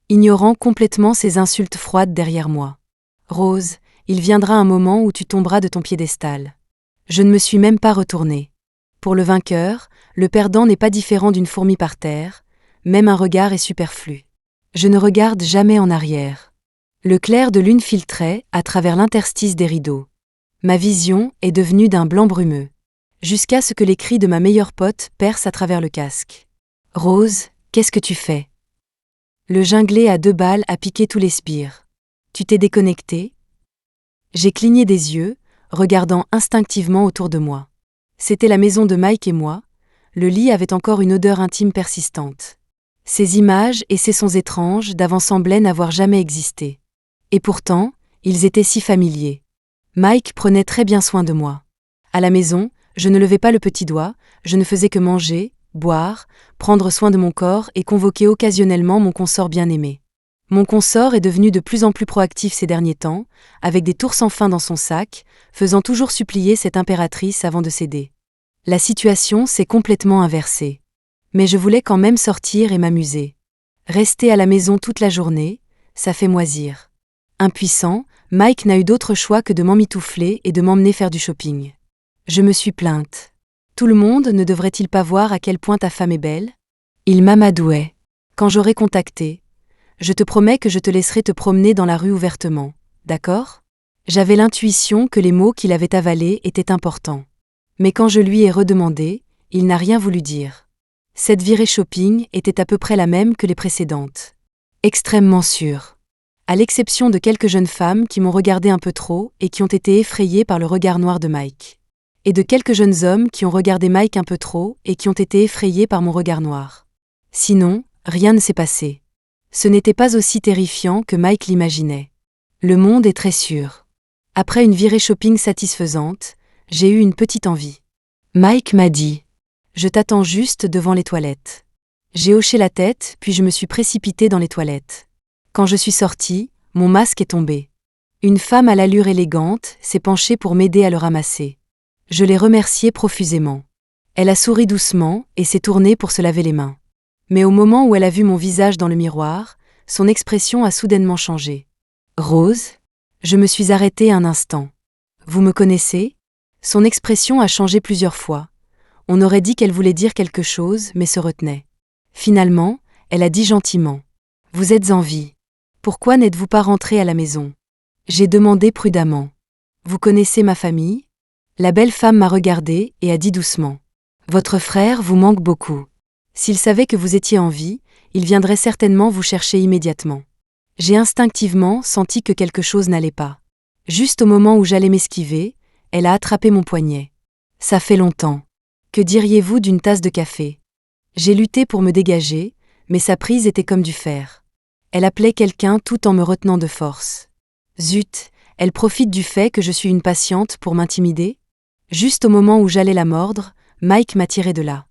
Speaker 1: Ignorant complètement ces insultes froides derrière moi. Rose, il viendra un moment où tu tomberas de ton piédestal. Je ne me suis même pas retournée. Pour le vainqueur, le perdant n'est pas différent d'une fourmi par terre, même un regard est superflu. Je ne regarde jamais en arrière. Le clair de lune filtrait à travers l'interstice des rideaux. Ma vision est devenue d'un blanc brumeux. Jusqu'à ce que les cris de ma meilleure pote percent à travers le casque. « Rose, qu'est-ce que tu fais ?» Le junglé à 2 balles a piqué tous les spires. « Tu t'es déconnecté ?» J'ai cligné des yeux, regardant instinctivement autour de moi. C'était la maison de Mike et moi. Le lit avait encore une odeur intime persistante. Ces images et ces sons étranges d'avant semblaient n'avoir jamais existé. Et pourtant, ils étaient si familiers. Mike prenait très bien soin de moi. À la maison, je ne levais pas le petit doigt, je ne faisais que manger, boire, prendre soin de mon corps et convoquer occasionnellement mon consort bien-aimé. Mon consort est devenu de plus en plus proactif ces derniers temps, avec des tours sans fin dans son sac, faisant toujours supplier cette impératrice avant de céder. La situation s'est complètement inversée. Mais je voulais quand même sortir et m'amuser. Rester à la maison toute la journée, ça fait moisir. Impuissant, Mike n'a eu d'autre choix que de m'emmitoufler et de m'emmener faire du shopping. Je me suis plainte. Tout le monde ne devrait-il pas voir à quel point ta femme est belle ? Il m'amadouait. Quand j'aurai contacté, je te promets que je te laisserai te promener dans la rue ouvertement, d'accord ? J'avais l'intuition que les mots qu'il avait avalés étaient importants. Mais quand je lui ai redemandé, il n'a rien voulu dire. Cette virée shopping était à peu près la même que les précédentes. Extrêmement sûre. À l'exception de quelques jeunes femmes qui m'ont regardé un peu trop et qui ont été effrayées par le regard noir de Mike. Et de quelques jeunes hommes qui ont regardé Mike un peu trop et qui ont été effrayés par mon regard noir. Sinon, rien ne s'est passé. Ce n'était pas aussi terrifiant que Mike l'imaginait. Le monde est très sûr. Après une virée shopping satisfaisante, j'ai eu une petite envie. Mike m'a dit « Je t'attends juste devant les toilettes ». J'ai hoché la tête, puis je me suis précipitée dans les toilettes. Quand je suis sortie, mon masque est tombé. Une femme à l'allure élégante s'est penchée pour m'aider à le ramasser. Je l'ai remerciée profusément. Elle a souri doucement et s'est tournée pour se laver les mains. Mais au moment où elle a vu mon visage dans le miroir, son expression a soudainement changé. « Rose ?» Je me suis arrêtée un instant. « Vous me connaissez ?» Son expression a changé plusieurs fois. On aurait dit qu'elle voulait dire quelque chose, mais se retenait. Finalement, elle a dit gentiment. « Vous êtes en vie. Pourquoi n'êtes-vous pas rentré à la maison ?» J'ai demandé prudemment. « Vous connaissez ma famille ?» La belle femme m'a regardée et a dit doucement. « Votre frère vous manque beaucoup. S'il savait que vous étiez en vie, il viendrait certainement vous chercher immédiatement. » J'ai instinctivement senti que quelque chose n'allait pas. Juste au moment où j'allais m'esquiver, elle a attrapé mon poignet. « Ça fait longtemps. Que diriez-vous d'une tasse de café ?» J'ai lutté pour me dégager, mais sa prise était comme du fer. Elle appelait quelqu'un tout en me retenant de force. Zut, elle profite du fait que je suis une patiente pour m'intimider ? Juste au moment où j'allais la mordre, Mike m'a tiré de là.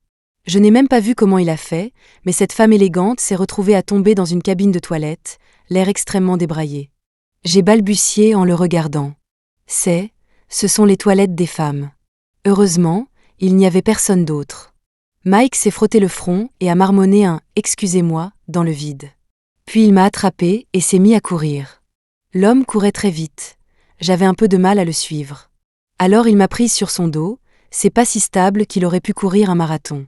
Speaker 1: Je n'ai même pas vu comment il a fait, mais cette femme élégante s'est retrouvée à tomber dans une cabine de toilette, l'air extrêmement débraillé. J'ai balbutié en le regardant. Ce sont les toilettes des femmes. Heureusement, il n'y avait personne d'autre. Mike s'est frotté le front et a marmonné un « excusez-moi » dans le vide. Puis il m'a attrapé et s'est mis à courir. L'homme courait très vite. J'avais un peu de mal à le suivre. Alors il m'a prise sur son dos, c'est pas si stable qu'il aurait pu courir un marathon.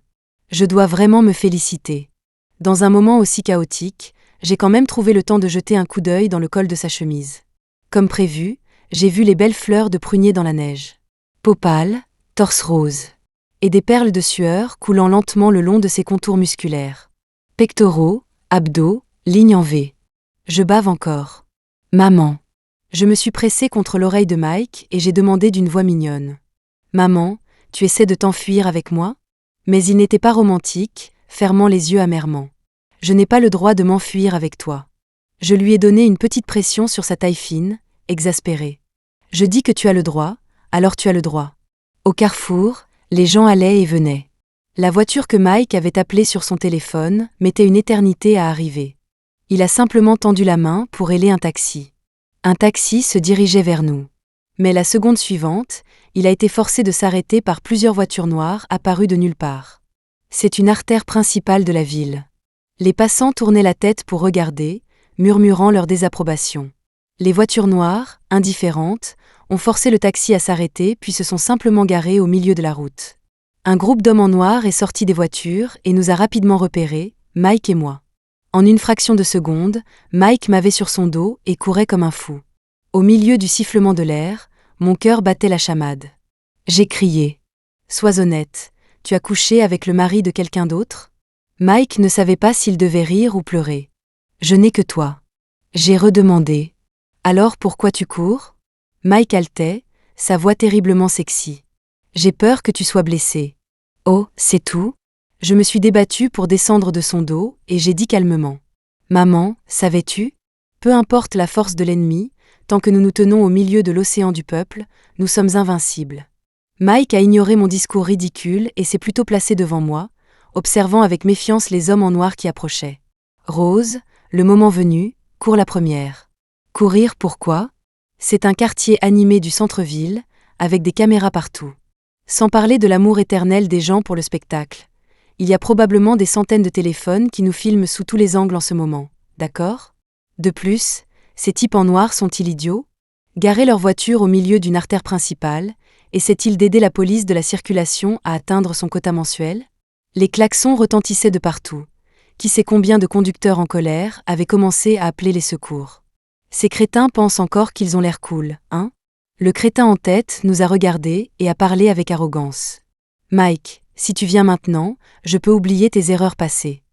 Speaker 1: Je dois vraiment me féliciter. Dans un moment aussi chaotique, j'ai quand même trouvé le temps de jeter un coup d'œil dans le col de sa chemise. Comme prévu, j'ai vu les belles fleurs de prunier dans la neige. Peau pâle, torse rose. Et des perles de sueur coulant lentement le long de ses contours musculaires. Pectoraux, abdos, lignes en V. Je bave encore. Maman. Je me suis pressée contre l'oreille de Mike et j'ai demandé d'une voix mignonne. Maman, tu essaies de t'enfuir avec moi ? Mais il n'était pas romantique, fermant les yeux amèrement. Je n'ai pas le droit de m'enfuir avec toi. Je lui ai donné une petite pression sur sa taille fine, exaspérée. Je dis que tu as le droit, alors tu as le droit. Au carrefour, les gens allaient et venaient. La voiture que Mike avait appelée sur son téléphone mettait une éternité à arriver. Il a simplement tendu la main pour héler un taxi. Un taxi se dirigeait vers nous. Mais la seconde suivante, il a été forcé de s'arrêter par plusieurs voitures noires apparues de nulle part. C'est une artère principale de la ville. Les passants tournaient la tête pour regarder, murmurant leur désapprobation. Les voitures noires, indifférentes, ont forcé le taxi à s'arrêter puis se sont simplement garées au milieu de la route. Un groupe d'hommes en noir est sorti des voitures et nous a rapidement repérés, Mike et moi. En une fraction de seconde, Mike m'avait sur son dos et courait comme un fou. Au milieu du sifflement de l'air, mon cœur battait la chamade. J'ai crié. « Sois honnête, tu as couché avec le mari de quelqu'un d'autre ?» Mike ne savait pas s'il devait rire ou pleurer. « Je n'ai que toi. » J'ai redemandé. « Alors pourquoi tu cours ?» Mike haletait, sa voix terriblement sexy. « J'ai peur que tu sois blessé. »« Oh, c'est tout ?» Je me suis débattue pour descendre de son dos et j'ai dit calmement. « Maman, savais-tu ? Peu importe la force de l'ennemi, tant que nous nous tenons au milieu de l'océan du peuple, nous sommes invincibles. » Mike a ignoré mon discours ridicule et s'est plutôt placé devant moi, observant avec méfiance les hommes en noir qui approchaient. Rose, le moment venu, court la première. Courir pourquoi ? C'est un quartier animé du centre-ville, avec des caméras partout. Sans parler de l'amour éternel des gens pour le spectacle. Il y a probablement des centaines de téléphones qui nous filment sous tous les angles en ce moment, d'accord ? De plus, ces types en noir sont-ils idiots ? Garer leur voiture au milieu d'une artère principale, essaient-ils d'aider la police de la circulation à atteindre son quota mensuel ? Les klaxons retentissaient de partout. Qui sait combien de conducteurs en colère avaient commencé à appeler les secours ? Ces crétins pensent encore qu'ils ont l'air cool, hein ? Le crétin en tête nous a regardés et a parlé avec arrogance. Mike, si tu viens maintenant, je peux oublier tes erreurs passées.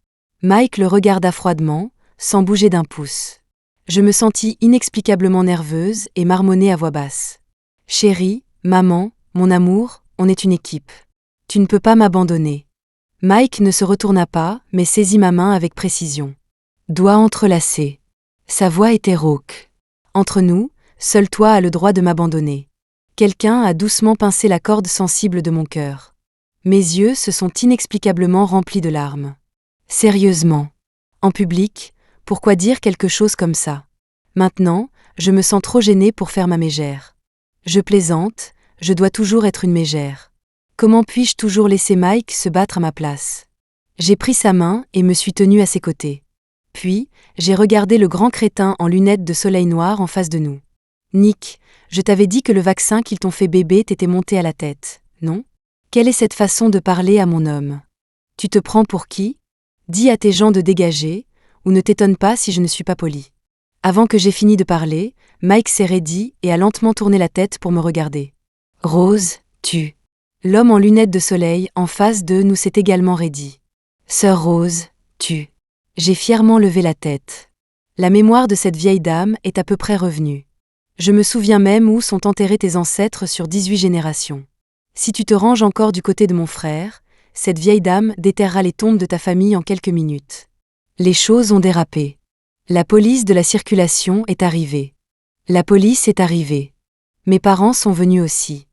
Speaker 1: Mike le regarda froidement, sans bouger d'un pouce. Je me sentis inexplicablement nerveuse et marmonnai à voix basse. Chérie, maman, mon amour, on est une équipe. Tu ne peux pas m'abandonner. Mike ne se retourna pas, mais saisit ma main avec précision. Doigts entrelacés. Sa voix était rauque. Entre nous, seul toi as le droit de m'abandonner. Quelqu'un a doucement pincé la corde sensible de mon cœur. Mes yeux se sont inexplicablement remplis de larmes. Sérieusement. En public, pourquoi dire quelque chose comme ça? Maintenant, je me sens trop gênée pour faire ma mégère. Je plaisante, je dois toujours être une mégère. Comment puis-je toujours laisser Mike se battre à ma place? J'ai pris sa main et me suis tenue à ses côtés. Puis, j'ai regardé le grand crétin en lunettes de soleil noir en face de nous. Nick, je t'avais dit que le vaccin qu'ils t'ont fait bébé t'était monté à la tête, non? Quelle est cette façon de parler à mon homme? Tu te prends pour qui? Dis à tes gens de dégager, ou ne t'étonne pas si je ne suis pas poli. Avant que j'aie fini de parler, Mike s'est raidi et a lentement tourné la tête pour me regarder. Rose, tu. L'homme en lunettes de soleil en face de nous s'est également raidi. Sœur Rose, tu. J'ai fièrement levé la tête. La mémoire de cette vieille dame est à peu près revenue. Je me souviens même où sont enterrés tes ancêtres sur 18 générations. Si tu te ranges encore du côté de mon frère, cette vieille dame déterrera les tombes de ta famille en quelques minutes. Les choses ont dérapé. La police de la circulation est arrivée. La police est arrivée. Mes parents sont venus aussi.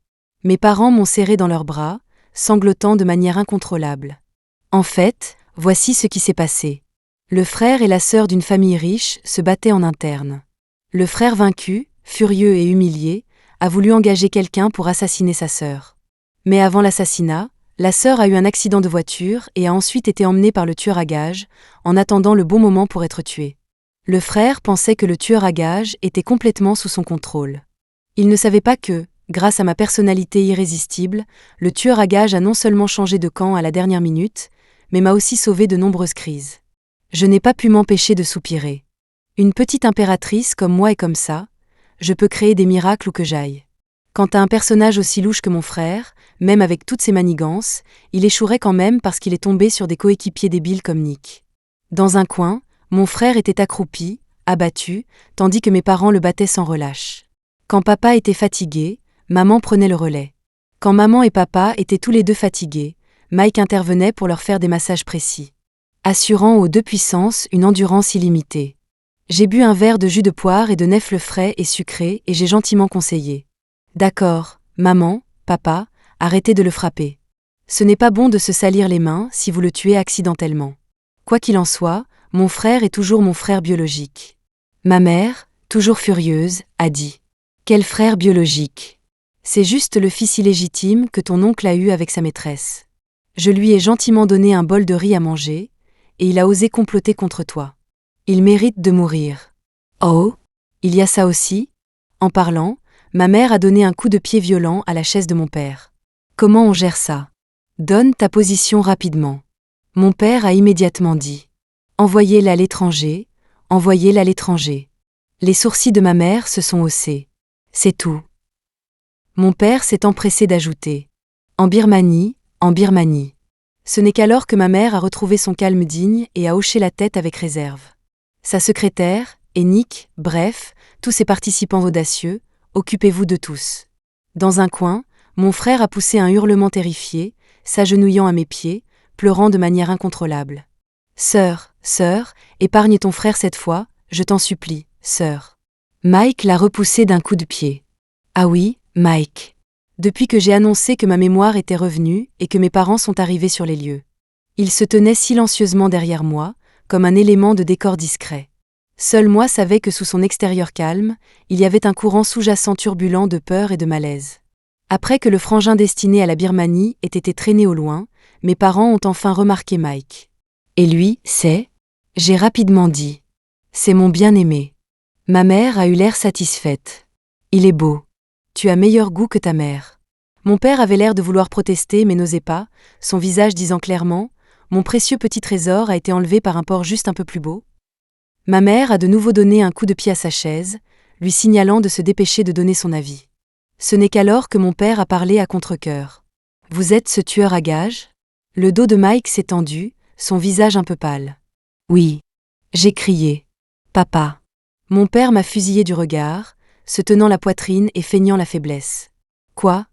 Speaker 1: Mes parents m'ont serré dans leurs bras, sanglotant de manière incontrôlable. En fait, voici ce qui s'est passé. Le frère et la sœur d'une famille riche se battaient en interne. Le frère vaincu, furieux et humilié, a voulu engager quelqu'un pour assassiner sa sœur. Mais avant l'assassinat, la sœur a eu un accident de voiture et a ensuite été emmenée par le tueur à gages, en attendant le bon moment pour être tuée. Le frère pensait que le tueur à gages était complètement sous son contrôle. Il ne savait pas que, grâce à ma personnalité irrésistible, le tueur à gages a non seulement changé de camp à la dernière minute, mais m'a aussi sauvé de nombreuses crises. Je n'ai pas pu m'empêcher de soupirer. Une petite impératrice comme moi est comme ça, je peux créer des miracles où que j'aille. Quant à un personnage aussi louche que mon frère, même avec toutes ses manigances, il échouerait quand même parce qu'il est tombé sur des coéquipiers débiles comme Nick. Dans un coin, mon frère était accroupi, abattu, tandis que mes parents le battaient sans relâche. Quand papa était fatigué, maman prenait le relais. Quand maman et papa étaient tous les deux fatigués, Mike intervenait pour leur faire des massages précis, assurant aux deux puissances une endurance illimitée. J'ai bu un verre de jus de poire et de nèfles frais et sucrés et j'ai gentiment conseillé. D'accord, maman, papa, arrêtez de le frapper. Ce n'est pas bon de se salir les mains si vous le tuez accidentellement. Quoi qu'il en soit, mon frère est toujours mon frère biologique. Ma mère, toujours furieuse, a dit. Quel frère biologique? C'est juste le fils illégitime que ton oncle a eu avec sa maîtresse. Je lui ai gentiment donné un bol de riz à manger, et il a osé comploter contre toi. Il mérite de mourir. Oh, il y a ça aussi? En parlant, ma mère a donné un coup de pied violent à la chaise de mon père. Comment on gère ça? Donne ta position rapidement. Mon père a immédiatement dit. Envoyez-la à l'étranger, envoyez-la à l'étranger. Les sourcils de ma mère se sont haussés. C'est tout. Mon père s'est empressé d'ajouter. En Birmanie, en Birmanie. Ce n'est qu'alors que ma mère a retrouvé son calme digne et a hoché la tête avec réserve. Sa secrétaire, et Nick, bref, tous ses participants audacieux, occupez-vous de tous. Dans un coin, mon frère a poussé un hurlement terrifié, s'agenouillant à mes pieds, pleurant de manière incontrôlable. Sœur, épargne ton frère cette fois, je t'en supplie, sœur. Mike l'a repoussé d'un coup de pied. Ah oui, Mike. Depuis que j'ai annoncé que ma mémoire était revenue et que mes parents sont arrivés sur les lieux. Il se tenait silencieusement derrière moi, comme un élément de décor discret. Seul moi savais que sous son extérieur calme, il y avait un courant sous-jacent turbulent de peur et de malaise. Après que le frangin destiné à la Birmanie ait été traîné au loin, mes parents ont enfin remarqué Mike. Et lui, c'est? J'ai rapidement dit. C'est mon bien-aimé. Ma mère a eu l'air satisfaite. Il est beau. Tu as meilleur goût que ta mère. Mon père avait l'air de vouloir protester mais n'osait pas, son visage disant clairement « Mon précieux petit trésor a été enlevé par un porc juste un peu plus beau ». Ma mère a de nouveau donné un coup de pied à sa chaise, lui signalant de se dépêcher de donner son avis. Ce n'est qu'alors que mon père a parlé à contre-cœur. « Vous êtes ce tueur à gages ?» Le dos de Mike s'est tendu, son visage un peu pâle. « Oui. » J'ai crié. « Papa. » Mon père m'a fusillé du regard, se tenant la poitrine et feignant la faiblesse. Quoi,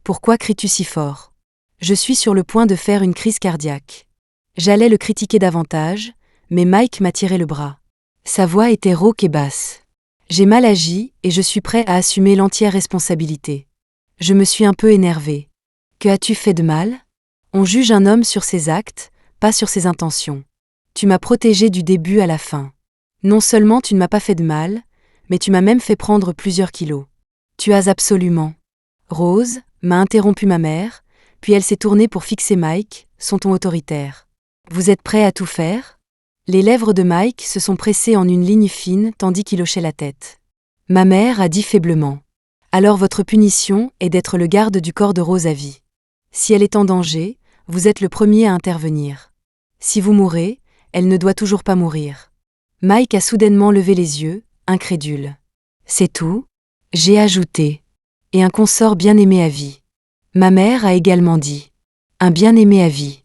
Speaker 1: pourquoi cries-tu si fort? Je suis sur le point de faire une crise cardiaque. J'allais le critiquer davantage, mais Mike m'a tiré le bras. Sa voix était rauque et basse. J'ai mal agi et je suis prêt à assumer l'entière responsabilité. Je me suis un peu énervé. Que as-tu fait de mal? On juge un homme sur ses actes, pas sur ses intentions. Tu m'as protégé du début à la fin. Non seulement tu ne m'as pas fait de mal, mais tu m'as même fait prendre plusieurs kilos. Tu as absolument. Rose, m'a interrompu ma mère, puis elle s'est tournée pour fixer Mike, son ton autoritaire. Vous êtes prêt à tout faire? Les lèvres de Mike se sont pressées en une ligne fine tandis qu'il hochait la tête. Ma mère a dit faiblement. Alors votre punition est d'être le garde du corps de Rose à vie. Si elle est en danger, vous êtes le premier à intervenir. Si vous mourrez, elle ne doit toujours pas mourir. Mike a soudainement levé les yeux, incrédule. C'est tout? J'ai ajouté. Et un consort bien-aimé à vie. Ma mère a également dit. Un bien-aimé à vie.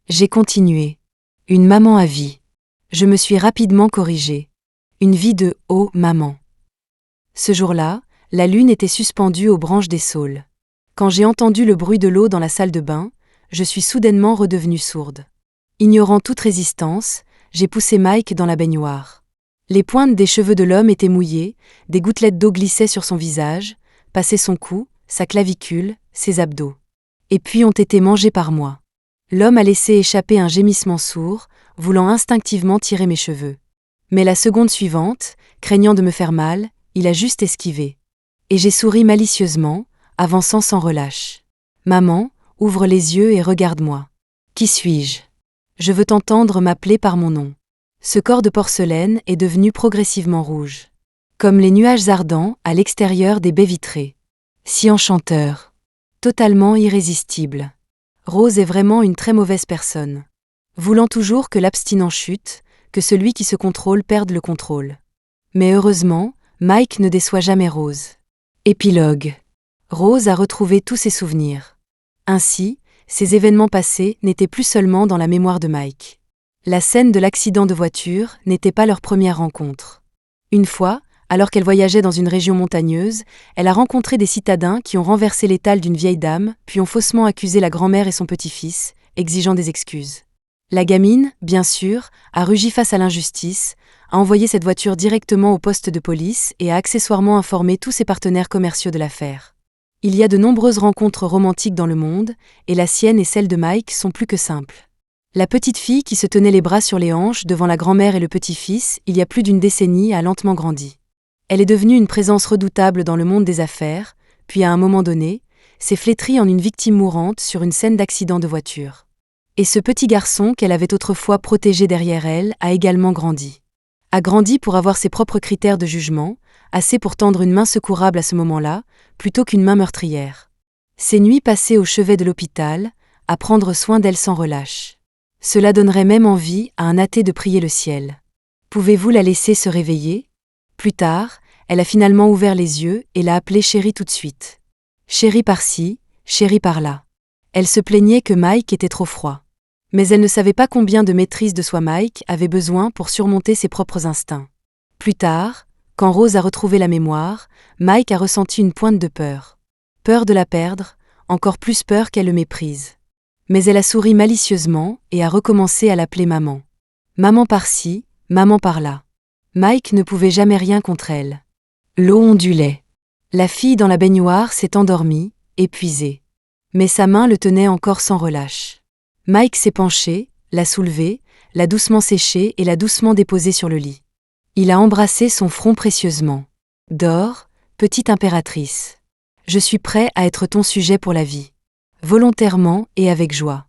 Speaker 1: J'ai continué. Une maman à vie. Je me suis rapidement corrigée. Une vie de « oh, maman ». Ce jour-là, la lune était suspendue aux branches des saules. Quand j'ai entendu le bruit de l'eau dans la salle de bain, je suis soudainement redevenue sourde. Ignorant toute résistance, j'ai poussé Mike dans la baignoire. Les pointes des cheveux de l'homme étaient mouillées, des gouttelettes d'eau glissaient sur son visage, passaient son cou, sa clavicule, ses abdos. Et puis ont été mangés par moi. L'homme a laissé échapper un gémissement sourd, voulant instinctivement tirer mes cheveux. Mais la seconde suivante, craignant de me faire mal, il a juste esquivé. Et j'ai souri malicieusement, avançant sans relâche. Maman, ouvre les yeux et regarde-moi. Qui suis-je? Je veux t'entendre m'appeler par mon nom. Ce corps de porcelaine est devenu progressivement rouge. Comme les nuages ardents à l'extérieur des baies vitrées. Si enchanteur. Totalement irrésistible. Rose est vraiment une très mauvaise personne. Voulant toujours que l'abstinent chute, que celui qui se contrôle perde le contrôle. Mais heureusement, Mike ne déçoit jamais Rose. Épilogue. Rose a retrouvé tous ses souvenirs. Ainsi, ces événements passés n'étaient plus seulement dans la mémoire de Mike. La scène de l'accident de voiture n'était pas leur première rencontre. Une fois, alors qu'elle voyageait dans une région montagneuse, elle a rencontré des citadins qui ont renversé l'étal d'une vieille dame, puis ont faussement accusé la grand-mère et son petit-fils, exigeant des excuses. La gamine, bien sûr, a rugi face à l'injustice, a envoyé cette voiture directement au poste de police et a accessoirement informé tous ses partenaires commerciaux de l'affaire. Il y a de nombreuses rencontres romantiques dans le monde, et la sienne et celle de Mike sont plus que simples. La petite fille qui se tenait les bras sur les hanches devant la grand-mère et le petit-fils, il y a plus d'une décennie, a lentement grandi. Elle est devenue une présence redoutable dans le monde des affaires, puis à un moment donné, s'est flétrie en une victime mourante sur une scène d'accident de voiture. Et ce petit garçon qu'elle avait autrefois protégé derrière elle a également grandi. A grandi pour avoir ses propres critères de jugement, assez pour tendre une main secourable à ce moment-là, plutôt qu'une main meurtrière. Ses nuits passées au chevet de l'hôpital, à prendre soin d'elle sans relâche. Cela donnerait même envie à un athée de prier le ciel. Pouvez-vous la laisser se réveiller? Plus tard, elle a finalement ouvert les yeux et l'a appelée chérie tout de suite. Chérie par-ci, chérie par-là. Elle se plaignait que Mike était trop froid. Mais elle ne savait pas combien de maîtrise de soi Mike avait besoin pour surmonter ses propres instincts. Plus tard, quand Rose a retrouvé la mémoire, Mike a ressenti une pointe de peur. Peur de la perdre, encore plus peur qu'elle le méprise. Mais elle a souri malicieusement et a recommencé à l'appeler maman. Maman par-ci, maman par-là. Mike ne pouvait jamais rien contre elle. L'eau ondulait. La fille dans la baignoire s'est endormie, épuisée. Mais sa main le tenait encore sans relâche. Mike s'est penché, l'a soulevée, l'a doucement séchée et l'a doucement déposée sur le lit. Il a embrassé son front précieusement. Dors, petite impératrice. Je suis prêt à être ton sujet pour la vie. Volontairement et avec joie.